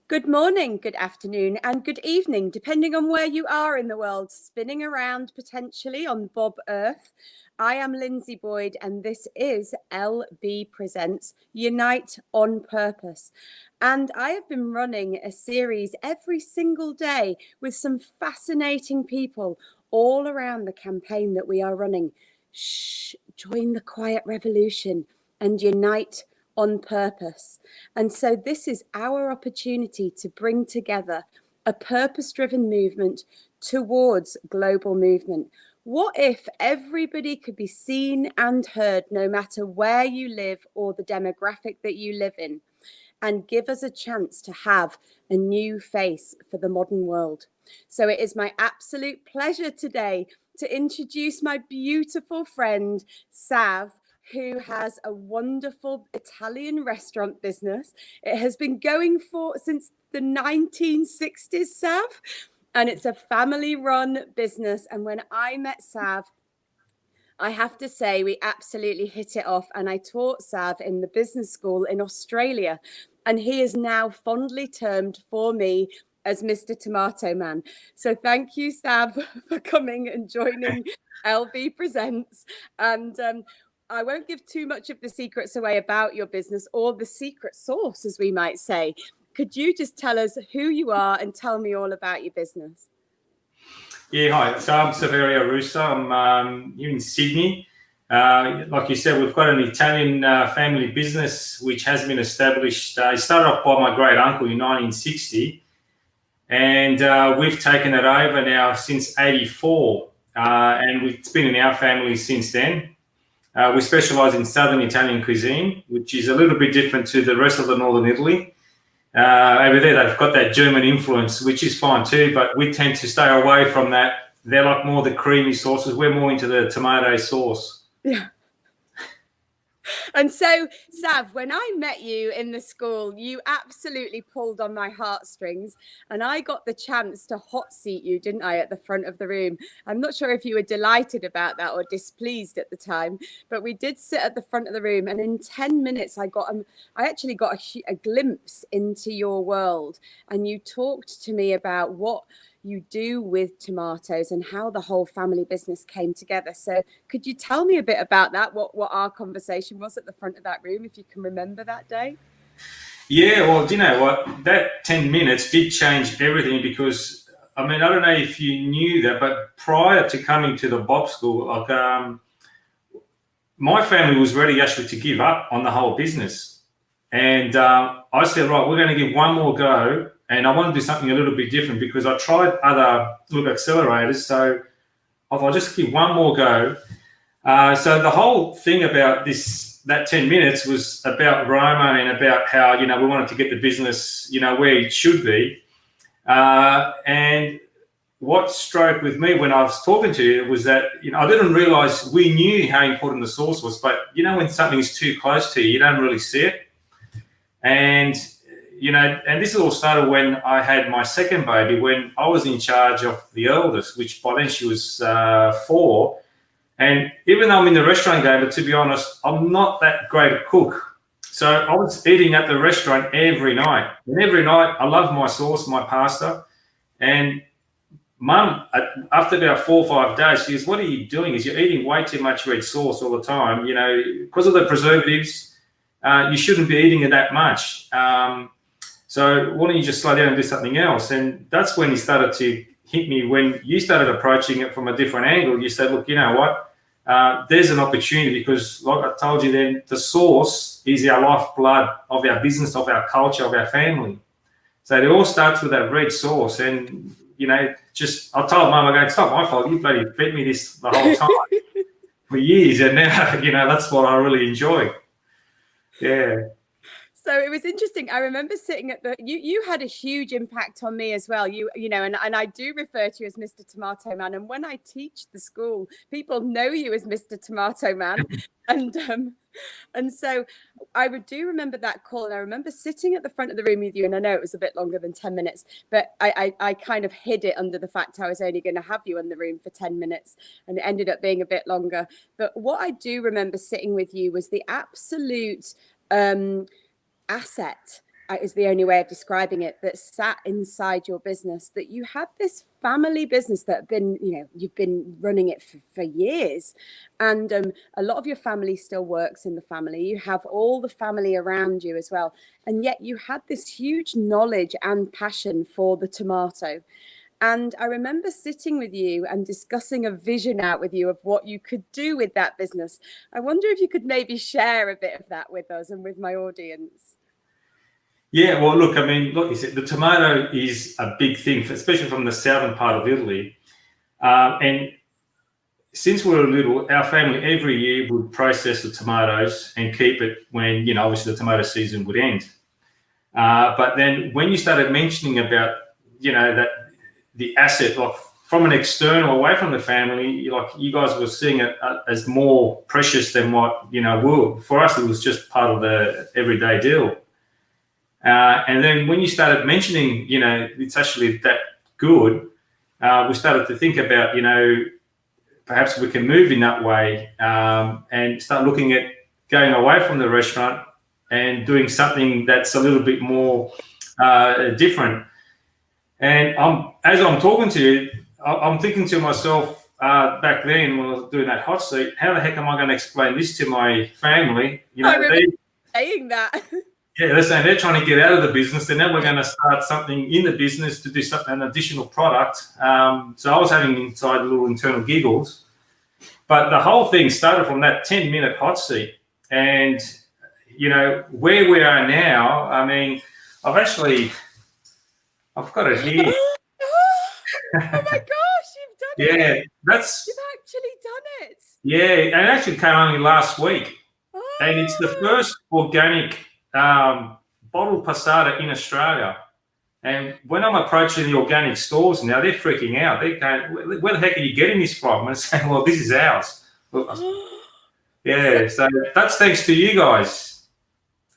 Good morning, good afternoon, and good evening, depending on where you are in the world, spinning around potentially on Bob Earth. I am Lindsay Boyd, and this is LB Presents Unite on Purpose. And I have been running a series every single day with some fascinating people all around the campaign that we are running. Shh, join the quiet revolution and unite on purpose. And so this is our opportunity to bring together a purpose-driven movement towards global movement. What if everybody could be seen and heard, no matter where you live or the demographic that you live in, and give us a chance to have a new face for the modern world? So it is my absolute pleasure today to introduce my beautiful friend, Sav, who has a wonderful Italian restaurant business. It has been going since the 1960s, Sav, and it's a family-run business. And when I met Sav, I have to say we absolutely hit it off, and I taught Sav in the business school in Australia, and he is now fondly termed for me as Mr. Tomato Man. So thank you, Sav, for coming and joining LB Presents. And I won't give too much of the secrets away about your business, or the secret sauce, as we might say. Could you just tell us who you are and tell me all about your business? Yeah, hi. So I'm Saverio Russo. I'm here in Sydney. Like you said, we've got an Italian family business which has been established. It started off by my great uncle in 1960, and we've taken it over now since '84, and it's been in our family since then. We specialise in Southern Italian cuisine, which is a little bit different to the rest of the Northern Italy. Over there, they've got that German influence, which is fine too, but we tend to stay away from that. They're like more the creamy sauces. We're more into the tomato sauce. Yeah. And so, Sav, when I met you in the school, you absolutely pulled on my heartstrings, and I got the chance to hot seat you, didn't I, at the front of the room? I'm not sure if you were delighted about that or displeased at the time, but we did sit at the front of the room, and in 10 minutes, I actually got a glimpse into your world, and you talked to me about what you do with tomatoes and how the whole family business came together. So could you tell me a bit about that, what our conversation was at the front of that room, if you can remember that day? Yeah, well, do you know what? That 10 minutes did change everything because, I mean, I don't know if you knew that, but prior to coming to the Bob School, my family was ready actually to give up on the whole business. And I said, right, we're going to give one more go. And I want to do something a little bit different because I tried other little accelerators. So I thought I'll just give one more go. So the whole thing about that 10 minutes was about Roma and about how, we wanted to get the business, where it should be. And what struck with me when I was talking to you was that, I didn't realize we knew how important the sauce was, but when something is too close to you, you don't really see it. And and this all started when I had my second baby, when I was in charge of the eldest, which by then she was 4. And even though I'm in the restaurant game, but to be honest, I'm not that great a cook. So I was eating at the restaurant every night. And every night, I love my sauce, my pasta. And Mum, after about 4 or 5 days, she goes, what are you doing? You're eating way too much red sauce all the time. Because of the preservatives, you shouldn't be eating it that much. So why don't you just slow down and do something else? And that's when he started to hit me. When you started approaching it from a different angle, you said, look, you know what? There's an opportunity because, like I told you then, the sauce is our lifeblood of our business, of our culture, of our family. So it all starts with that red sauce. And, I told Mum, it's not my fault. You bloody fed me this the whole time for years. And now, that's what I really enjoy. Yeah. So it was interesting. I remember sitting at you had a huge impact on me as well. And I do refer to you as Mr. Tomato Man. And when I teach the school, people know you as Mr. Tomato Man. And so I do remember that call. And I remember sitting at the front of the room with you. And I know it was a bit longer than 10 minutes, but I kind of hid it under the fact I was only going to have you in the room for 10 minutes. And it ended up being a bit longer. But what I do remember sitting with you was the absolute asset is the only way of describing it, that sat inside your business, that you had this family business that had been, you've been running it for years. And a lot of your family still works in the family. You have all the family around you as well. And yet you had this huge knowledge and passion for the tomato. And I remember sitting with you and discussing a vision out with you of what you could do with that business. I wonder if you could maybe share a bit of that with us and with my audience. Yeah, well, look, I mean, look, you said the tomato is a big thing, especially from the southern part of Italy. And since we were little, our family every year would process the tomatoes and keep it when, obviously the tomato season would end. But then when you started mentioning about, that the asset, like from an external, away from the family, like you guys were seeing it as more precious than what, for us, it was just part of the everyday deal. And then when you started mentioning, it's actually that good, we started to think about, perhaps we can move in that way, and start looking at going away from the restaurant and doing something that's a little bit more different. And as I'm talking to you, I'm thinking to myself back then when I was doing that hot seat, how the heck am I going to explain this to my family? I remember saying that. Yeah, they're saying they're trying to get out of the business. And now we're going to start something in the business to do something, an additional product. So I was having inside little internal giggles. But the whole thing started from that 10-minute hot seat. And, where we are now, I mean, I've got it here. Oh my gosh, you've done it. Yeah, you've actually done it. Yeah, and it actually came only last week. Oh. And it's the first organic bottled passata in Australia. And when I'm approaching the organic stores now, they're freaking out. They're going, where the heck are you getting this from? And I'm saying, well, this is ours. Yeah, so that's thanks to you guys.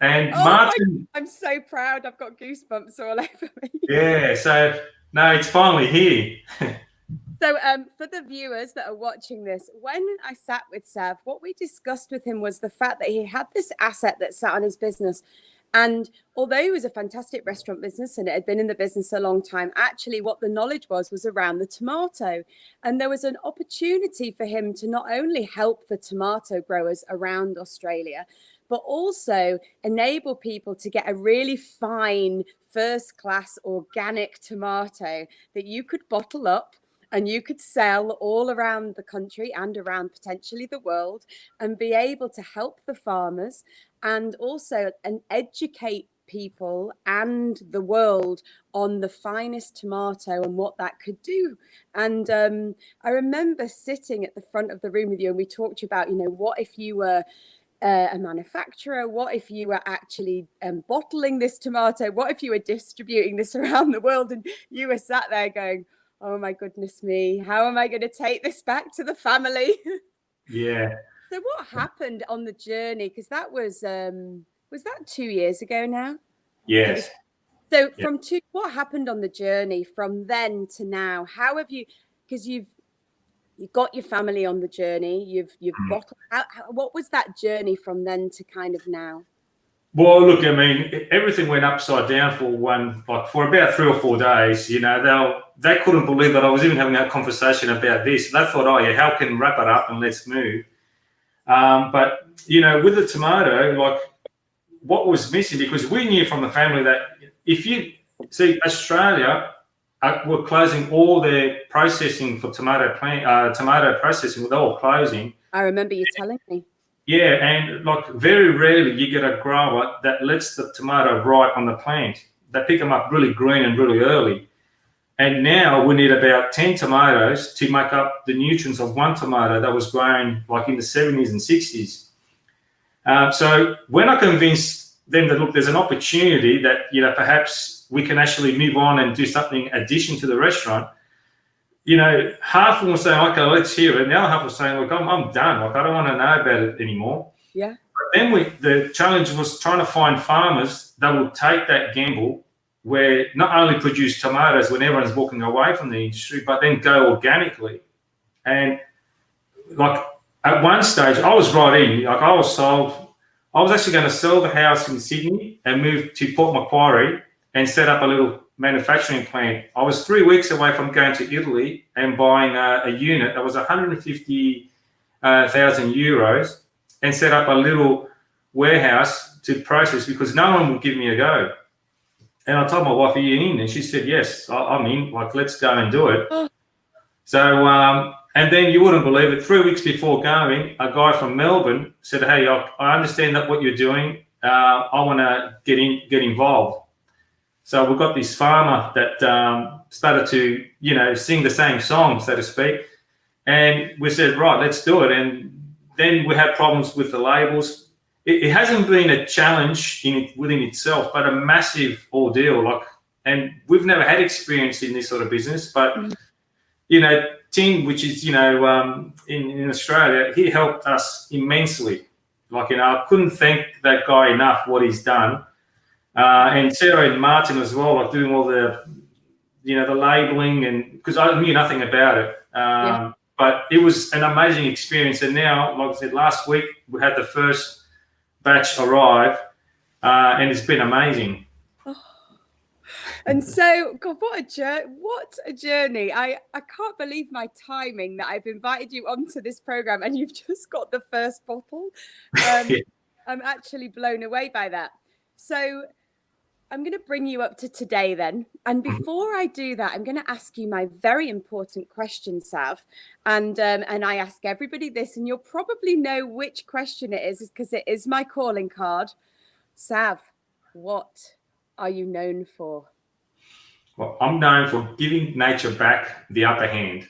And Martin, I'm so proud. I've got goosebumps all over me. Yeah, so no, it's finally here. So for the viewers that are watching this, when I sat with Sav, what we discussed with him was the fact that he had this asset that sat on his business. And although it was a fantastic restaurant business and it had been in the business a long time, actually what the knowledge was around the tomato. And there was an opportunity for him to not only help the tomato growers around Australia, but also enable people to get a really fine first-class organic tomato that you could bottle up and you could sell all around the country and around potentially the world, and be able to help the farmers and also educate people and the world on the finest tomato and what that could do. And I remember sitting at the front of the room with you and we talked about, what if you were a manufacturer? What if you were actually bottling this tomato? What if you were distributing this around the world? And you were sat there going, oh my goodness me, how am I going to take this back to the family? Yeah. So what happened on the journey? Because that was that 2 years ago now? Yes. So what happened on the journey from then to now? How have you, because you've got your family on the journey, you've bottled, what was that journey from then to kind of now? Well, look, I mean, everything went upside down for about 3 or 4 days. They couldn't believe that I was even having that conversation about this. They thought, oh yeah, how can wrap it up and let's move. But with the tomato, like what was missing, because we knew from the family that if you see Australia were closing all their processing for tomato processing, they're all closing. I remember you telling me. Yeah, and like very rarely you get a grower that lets the tomato ripe on the plant. They pick them up really green and really early. And now we need about 10 tomatoes to make up the nutrients of one tomato that was grown like in the 70s and 60s. So when I convinced them that, look, there's an opportunity that, perhaps we can actually move on and do something addition to the restaurant, half of them were saying, okay, let's hear it. And the other half was saying, look, I'm done. Like, I don't want to know about it anymore. Yeah. But then the challenge was trying to find farmers that would take that gamble, where not only produce tomatoes when everyone's walking away from the industry, but then go organically. And like at one stage, I was right in. Like I was sold. I was actually going to sell the house in Sydney and move to Port Macquarie and set up a little manufacturing plant. I was 3 weeks away from going to Italy and buying a unit that was 150,000 euros and set up a little warehouse to process because no one would give me a go. And I told my wife, are you in? And she said, yes, I'm in. Like, let's go and do it. Oh. So, and then you wouldn't believe it, 3 weeks before going, a guy from Melbourne said, hey, I understand that what you're doing. I want to get involved. So we got this farmer that started to, sing the same song, so to speak. And we said, right, let's do it. And then we had problems with the labels. It hasn't been a challenge within itself, but a massive ordeal. And we've never had experience in this sort of business, but Tim, which is in Australia, he helped us immensely. I couldn't thank that guy enough what he's done, and Sarah and Martin as well, doing all the the labeling, and because I knew nothing about it. But it was an amazing experience. And now, like I said, last week we had the first batch arrive, and it's been amazing. And so, God, what a journey. I can't believe my timing that I've invited you onto this program and you've just got the first bottle. I'm actually blown away by that. So I'm going to bring you up to today then. And before I do that, I'm going to ask you my very important question, Sav. And I ask everybody this, and you'll probably know which question it is because it is my calling card. Sav, what are you known for? Well, I'm known for giving nature back the upper hand.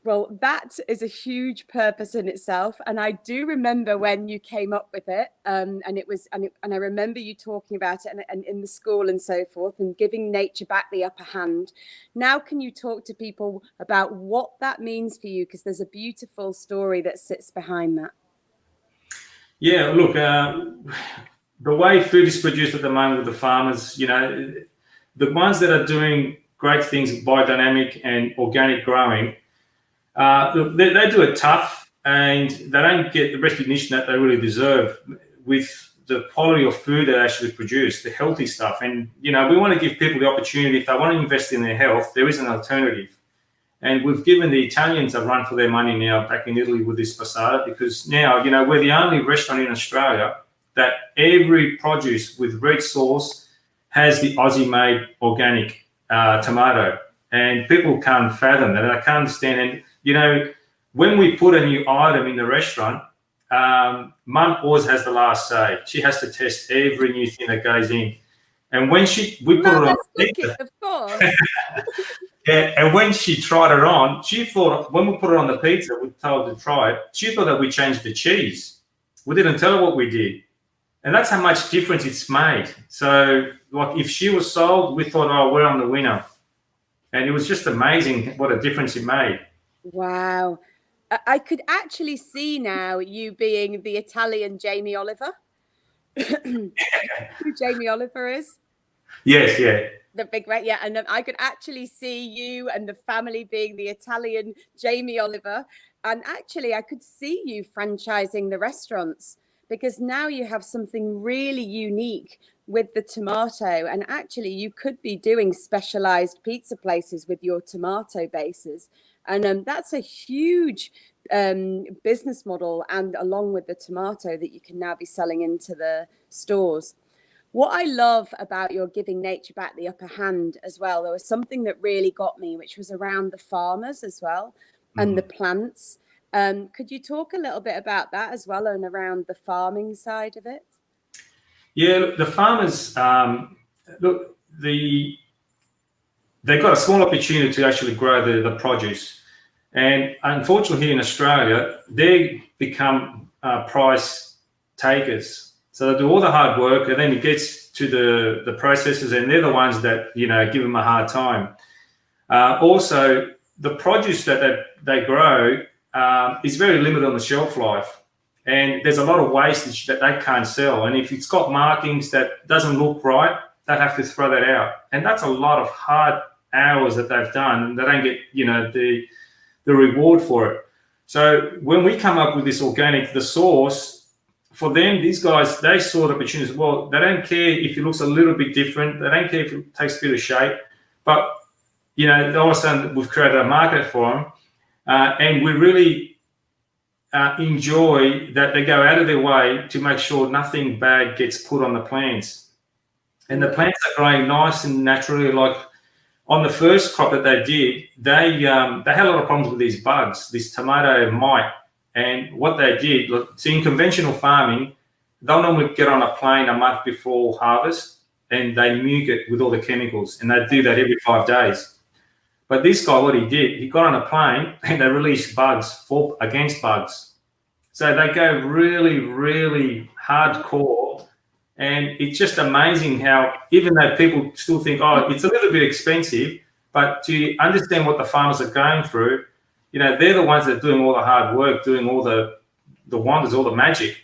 Well, that is a huge purpose in itself, and I do remember when you came up with it, and I remember you talking about it and in the school and so forth, and giving nature back the upper hand. Now, can you talk to people about what that means for you? Because there's a beautiful story that sits behind that. Yeah, look, the way food is produced at the moment with the farmers, the ones that are doing great things, biodynamic and organic growing, they do it tough, and they don't get the recognition that they really deserve with the quality of food they actually produce, the healthy stuff. And, we want to give people the opportunity, if they want to invest in their health, there is an alternative. And we've given the Italians a run for their money now back in Italy with this passata, because now, we're the only restaurant in Australia that every produce with red sauce has the Aussie-made organic tomato, and people can't fathom that. I can't understand. And when we put a new item in the restaurant, Mum always has the last say. She has to test every new thing that goes in, and when we put it on pizza, of course. Yeah, and when she tried it on, she thought when we put it on the pizza, we told her to try it. She thought that we changed the cheese. We didn't tell her what we did. And that's how much difference it's made. So, if she was sold, we thought, oh, we're on the winner. And it was just amazing what a difference it made. Wow. I could actually see now you being the Italian Jamie Oliver. Who Jamie Oliver is? Yes, yeah. The big red, yeah. And I could actually see you and the family being the Italian Jamie Oliver. And actually, I could see you franchising the restaurants, because now you have something really unique with the tomato. And actually, you could be doing specialized pizza places with your tomato bases. And that's a huge business model, and along with the tomato that you can now be selling into the stores. What I love about your giving nature back the upper hand as well, there was something that really got me, which was around the farmers as well, and the plants. Could you talk a little bit about that as well, and around the farming side of it? Yeah, the farmers, they've got a small opportunity to actually grow the produce. And unfortunately here in Australia, they become price takers. So they do all the hard work, and then it gets to the processors, and they're the ones that, give them a hard time. Also, the produce that they grow is very limited on the shelf life. And there's a lot of wastage that they can't sell. And if it's got markings that doesn't look right, they have to throw that out. And that's a lot of hard hours that they've done, and they don't get, the reward for it. So when we come up with this organic, the sauce, for them, these guys, they saw the opportunities. Well, they don't care if it looks a little bit different. They don't care if it takes a bit of shape. But, you know, all of a sudden we've created a market for them. And we really enjoy that they go out of their way to make sure nothing bad gets put on the plants. And the plants are growing nice and naturally. Like on the first crop that they did, they had a lot of problems with these bugs, this tomato mite. And what they did, look, so in conventional farming, they'll normally get on a plane a month before harvest and they nuke it with all the chemicals, and they do that every 5 days. But this guy, what he did, he got on a plane and they released bugs against bugs. So they go really, really hardcore. And it's just amazing how, even though people still think, oh, it's a little bit expensive, but to understand what the farmers are going through, you know, they're the ones that are doing all the hard work, doing all the wonders, all the magic.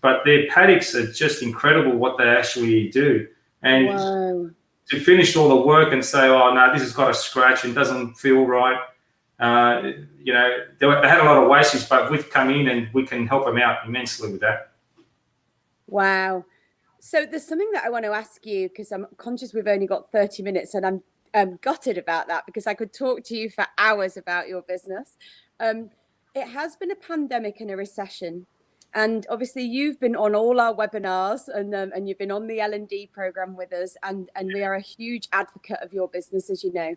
But their paddocks are just incredible what they actually do. And Wow. to finish all the work and say, oh, no, this has got a scratch and doesn't feel right. You know, they had a lot of wastage, but we've come in and we can help them out immensely with that. Wow. So there's something that I want to ask you, because I'm conscious we've only got 30 minutes and I'm gutted about that, because I could talk to you for hours about your business. It has been a pandemic and a recession. And obviously you've been on all our webinars and you've been on the L&D program with us, and we are a huge advocate of your business, as you know.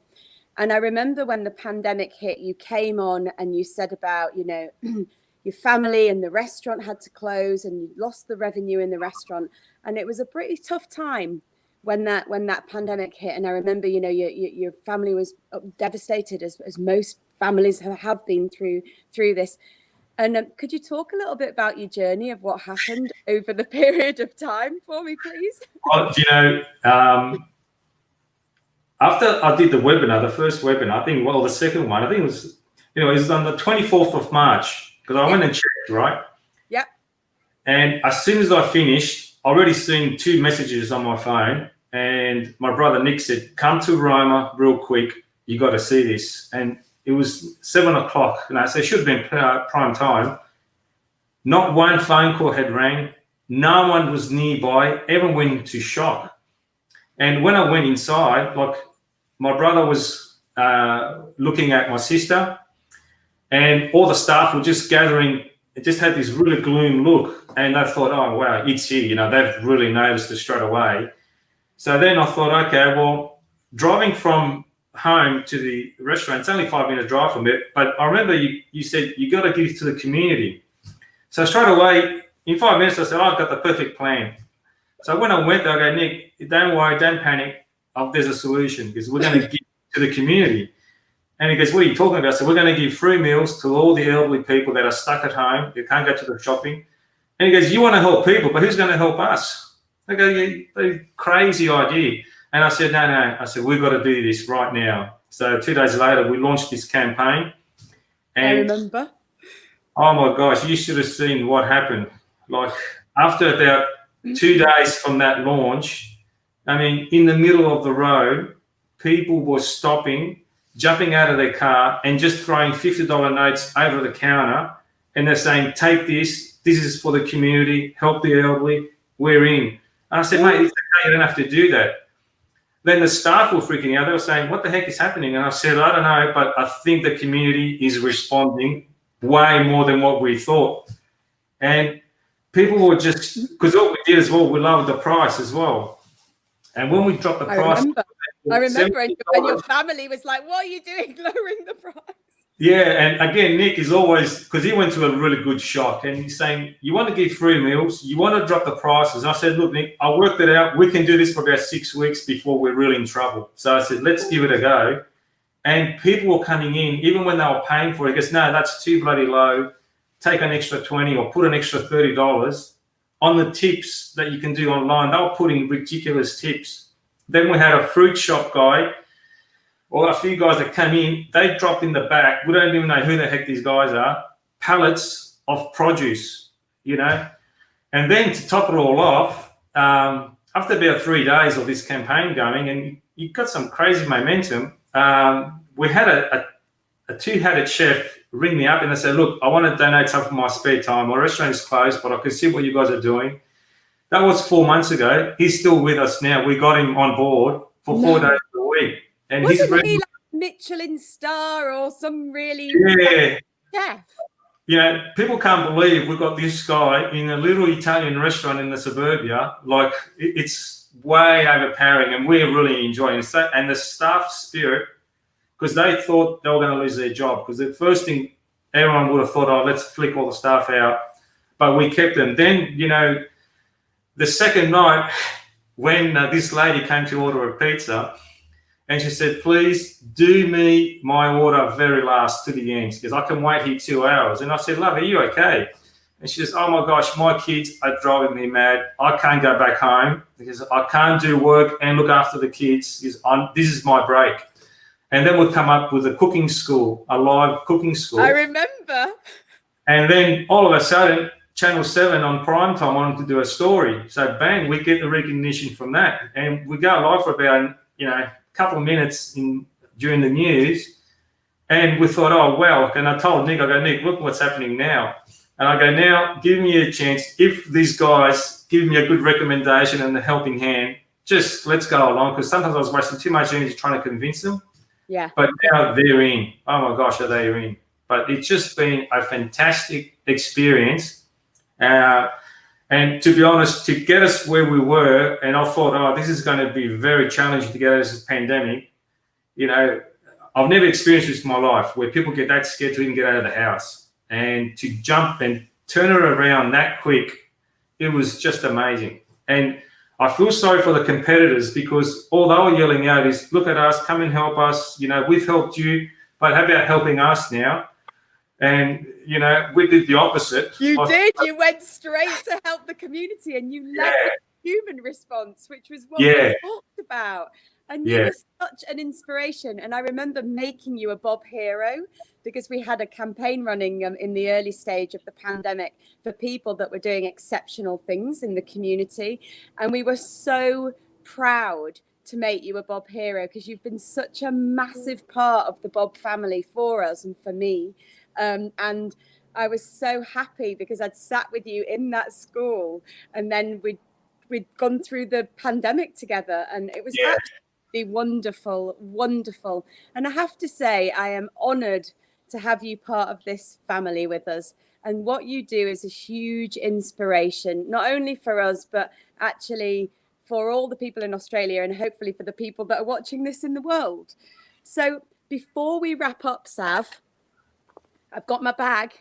And I remember when the pandemic hit, you came on and you said about, you know, your family and the restaurant had to close and you lost the revenue in the restaurant. And it was a pretty tough time when that pandemic hit. And I remember, you know, your family was devastated, as most families have been through this. And could you talk a little bit about your journey of what happened over the period of time for me, please? Oh, you know, after I did the webinar, the first webinar, I think, well, the second one, I think it was, you know, it was on the 24th of March, because I went and checked, right? Yeah. And as soon as I finished, I already seen 2 messages on my phone, and my brother Nick said, come to Roma real quick, you got to see this. And it was 7 o'clock, you know, so it should have been prime time. Not one phone call had rang. No one was nearby. Everyone went into shock. And when I went inside, like, my brother was looking at my sister, and all the staff were just gathering. It just had this really gloom look, and I thought, oh wow, it's here. You know, they've really noticed it straight away. So then I thought, okay, well, driving from home to the restaurant, it's only 5-minute drive from it. But I remember you said you got to give to the community. So straight away, in 5 minutes, I said, oh, I've got the perfect plan. So when I went there, I go, Nick, don't worry, don't panic. There's a solution, because we're going to give to the community. And he goes, what are you talking about? So we're going to give free meals to all the elderly people that are stuck at home. They can't go to the shopping. And he goes, you want to help people, but who's going to help us? I go, yeah, crazy idea. And I said, no. I said, we've got to do this right now. So 2 days later, we launched this campaign. And I remember. Oh my gosh, you should have seen what happened. Like, after about 2 days from that launch, I mean, in the middle of the road, people were stopping, jumping out of their car and just throwing $50 notes over the counter. And they're saying, take this is for the community, help the elderly, we're in. And I said, mate, it's okay, you don't have to do that. Then the staff were freaking out. They were saying, what the heck is happening? And I said, I don't know, but I think the community is responding way more than what we thought. And people were just, because what we did as well, we lowered the price as well. And when we dropped the price, I remember, and your family was like, what are you doing, lowering the price? Yeah, and again, Nick is always, because he went to a really good shock, and he's saying, you want to give free meals, you want to drop the prices. I said, look, Nick, I worked it out. We can do this for about 6 weeks before we're really in trouble. So I said, let's give it a go. And people were coming in, even when they were paying for it, he goes, no, that's too bloody low. Take an extra 20 or put an extra $30 on the tips that you can do online. They were putting ridiculous tips. Then we had a fruit shop guy, or a few guys that came in, they dropped in the back. We don't even know who the heck these guys are. Pallets of produce, you know. And then to top it all off, after about 3 days of this campaign going, and you got some crazy momentum, we had a two-headed chef ring me up and they said, look, I want to donate some of my spare time. My restaurant is closed, but I can see what you guys are doing. That was 4 months ago. He's still with us now. We got him on board for 4 days a week. And wasn't he like Michelin star or some really chef? You know, people can't believe we've got this guy in a little Italian restaurant in the suburbia. Like, it's way overpowering, and we're really enjoying it. And the staff spirit, because they thought they were going to lose their job. Because the first thing everyone would have thought, oh, let's flick all the staff out. But we kept them. Then, you know, the second night when this lady came to order a pizza, and she said, please do me my order very last to the end, because I can wait here 2 hours. And I said, love, are you okay? And she says, oh my gosh, my kids are driving me mad. I can't go back home because I can't do work and look after the kids. This is my break. And then we'll come up with a cooking school, a live cooking school. I remember. And then all of a sudden, Channel 7 on prime time wanted to do a story. So bang, we get the recognition from that. And we go live for about, you know, couple of minutes during the news, and we thought, oh well. And I told Nick, I go, Nick, look what's happening now. And I go, now give me a chance. If these guys give me a good recommendation and a helping hand, just let's go along, because sometimes I was wasting too much energy trying to convince them. Yeah. But now they're in. Oh my gosh, are they in? But it's just been a fantastic experience. And to be honest, to get us where we were, and I thought, oh, this is going to be very challenging to get out of this pandemic. You know, I've never experienced this in my life where people get that scared to even get out of the house. And to jump and turn it around that quick, it was just amazing. And I feel sorry for the competitors, because all they were yelling out is, look at us, come and help us. You know, we've helped you, but how about helping us now? And, you know, we did the opposite. You did. You went straight to help the community, and you led the human response, which was what we talked about. And you were such an inspiration. And I remember making you a Bob hero, because we had a campaign running in the early stage of the pandemic for people that were doing exceptional things in the community. And we were so proud to make you a Bob hero, because you've been such a massive part of the Bob family for us and for me. And I was so happy because I'd sat with you in that school, and then we'd gone through the pandemic together, and it was absolutely wonderful, wonderful. And I have to say, I am honoured to have you part of this family with us. And what you do is a huge inspiration, not only for us, but actually for all the people in Australia, and hopefully for the people that are watching this in the world. So before we wrap up, Sav, I've got my bag,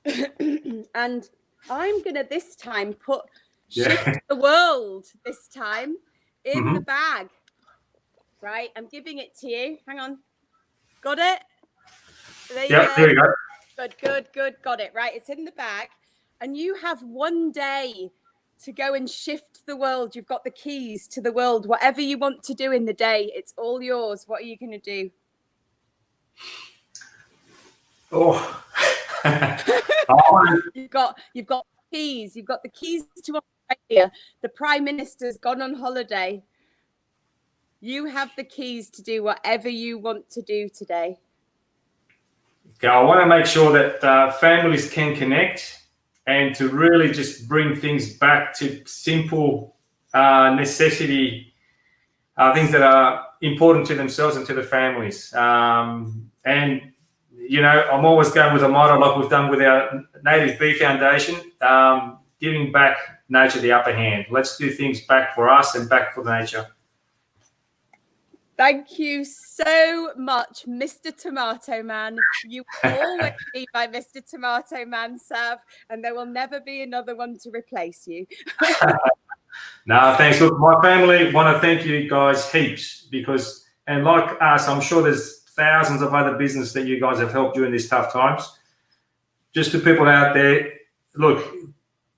and I'm going to this time shift the world this time in the bag. Right? I'm giving it to you. Hang on. Got it? There you go. Good. Got it. Right. It's in the bag. And you have one day to go and shift the world. You've got the keys to the world. Whatever you want to do in the day, it's all yours. What are you going to do? Oh, you've got keys. You've got the keys to Australia. The Prime Minister's gone on holiday. You have the keys to do whatever you want to do today. Okay, I want to make sure that families can connect, and to really just bring things back to simple necessity, things that are important to themselves and to the families. And you know, I'm always going with a motto like we've done with our Native Bee Foundation, giving back nature the upper hand. Let's do things back for us and back for nature. Thank you so much, Mr. Tomato Man. You will always be my Mr. Tomato Man, Sav, and there will never be another one to replace you. No, thanks. Look, my family want to thank you guys heaps, because, and like us, I'm sure there's thousands of other businesses that you guys have helped during these tough times. Just to people out there, look,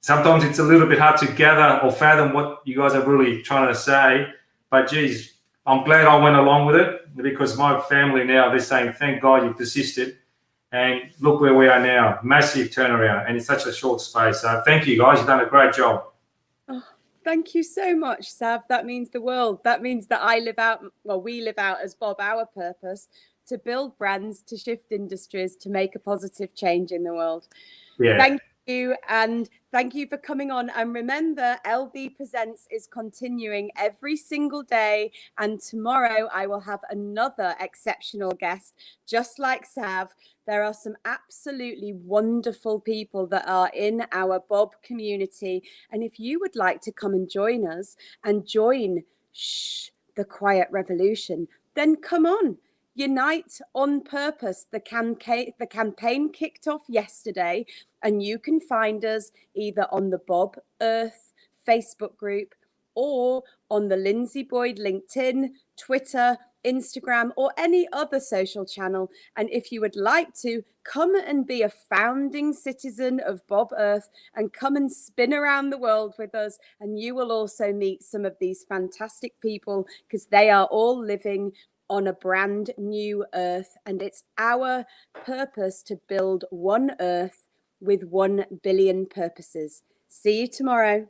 sometimes it's a little bit hard to gather or fathom what you guys are really trying to say, but geez, I'm glad I went along with it, because my family now, they're saying, thank God you persisted, and look where we are now. Massive turnaround, and in such a short space. So thank you guys, you've done a great job. Oh, thank you so much, Sav. That means the world. That means that we live out as Bob our purpose, to build brands, to shift industries, to make a positive change in the world. Yeah. Thank you. And thank you for coming on. And remember, LB Presents is continuing every single day. And tomorrow I will have another exceptional guest, just like Sav. There are some absolutely wonderful people that are in our Bob community. And if you would like to come and join us and join the Quiet Revolution, then come on. Unite on Purpose. The campaign kicked off yesterday, and you can find us either on the Bob Earth Facebook group or on the Lindsay Boyd LinkedIn, Twitter, Instagram, or any other social channel. And if you would like to, come and be a founding citizen of Bob Earth and come and spin around the world with us. And you will also meet some of these fantastic people, because they are all living on a brand new Earth. And it's our purpose to build one Earth with 1 billion purposes. See you tomorrow.